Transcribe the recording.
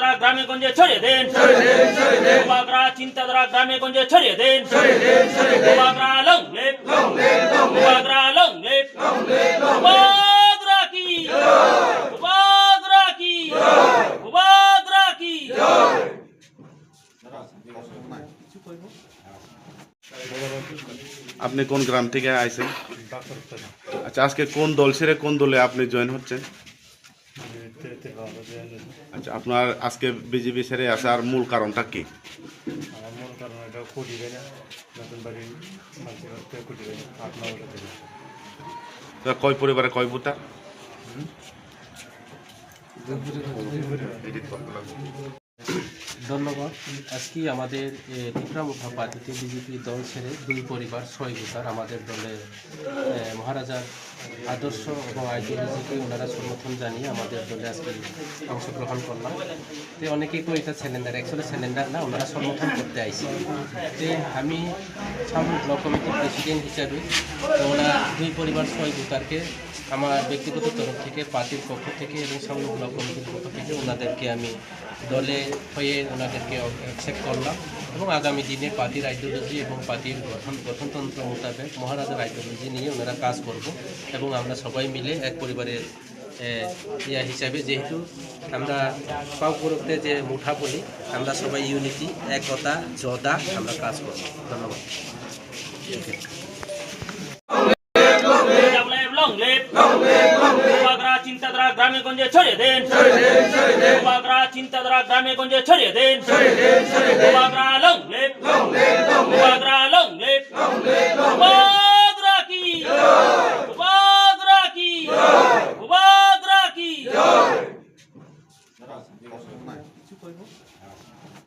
চিন্তাধারা গ্রামে গঞ্জে ছড়িয়ে দেন, বাগরা চিন্তাধারা গ্রামে গঞ্জে ছড়িয়ে দেন, বাগরা লং লেপ, বাগরা লং লেপ, বাগরা কি, বাগরা কি, বাগরা কি। আপনি কোন গ্রাম থেকে আইছেন? আচ্ছা, আজকে কোন দল ছেড়ে কোন দলে আপনি জয়েন হচ্ছেন? আচ্ছা, আপনার আজকে বিজেপি ছেড়ে আসার মূল কারণটা কি? আমার মূল কারণ এটা কোটি দেয় না, নতুন বাড়ি মানুষের কোটি দেয় না, 8-9 দেয়। তা কয় পরিবারে কয় ভোটার? ধন্যবাদ। আজকে আমাদের ত্রিপুরা পার্টিতে বিজেপি দল ছেড়ে 2 পরিবার 6 ভোটার আমাদের দলে মহারাজার আদর্শ এবং আইডিওলজিকে ওনারা সমর্থন জানিয়ে আমাদের দলে আজকে অংশগ্রহণ করলাম। তো অনেকেই তো এটা সিলিন্ডার, অ্যাকচুয়ালি সিলিন্ডার না, ওনারা সমর্থন করতে আইসি। তো আমি সামনে ব্লক কমিটির প্রেসিডেন্ট হিসাবে ওনারা 2 পরিবার 6 ভোটারকে আমার ব্যক্তিগত তরফ থেকে, পার্টির পক্ষ থেকে এবং সংগ্রহ ব্লক কমিটির পক্ষ থেকে ওনাদেরকে আমি দলে হয়ে ওনাদেরকে অ্যাকসেপ্ট করলাম এবং আগামী দিনে পার্টির আইডিওলজি এবং পার্টির গঠনতন্ত্র মোতাবেক মহারাজার আইডিওলজি নিয়ে ওনারা কাজ করব এবং আমরা সবাই মিলে এক পরিবারের হিসাবে, যেহেতু আমরা পাউপুরতে যে মুঠা বলি, আমরা সবাই ইউনিটি, একতা, যোদ্ধা আমরা কাজ করব। ধন্যবাদ। বাগরা চিন্তাধারা গ্রামে গঞ্জে ছড়িয়ে দেন, বাগরা চিন্তাধারা গ্রামে গঞ্জে ছড়িয়ে দেন, বাগরা লং লেপ, বাগরা লং লেপ, বাগরা কি, বাগরা কি, বাগরা কি।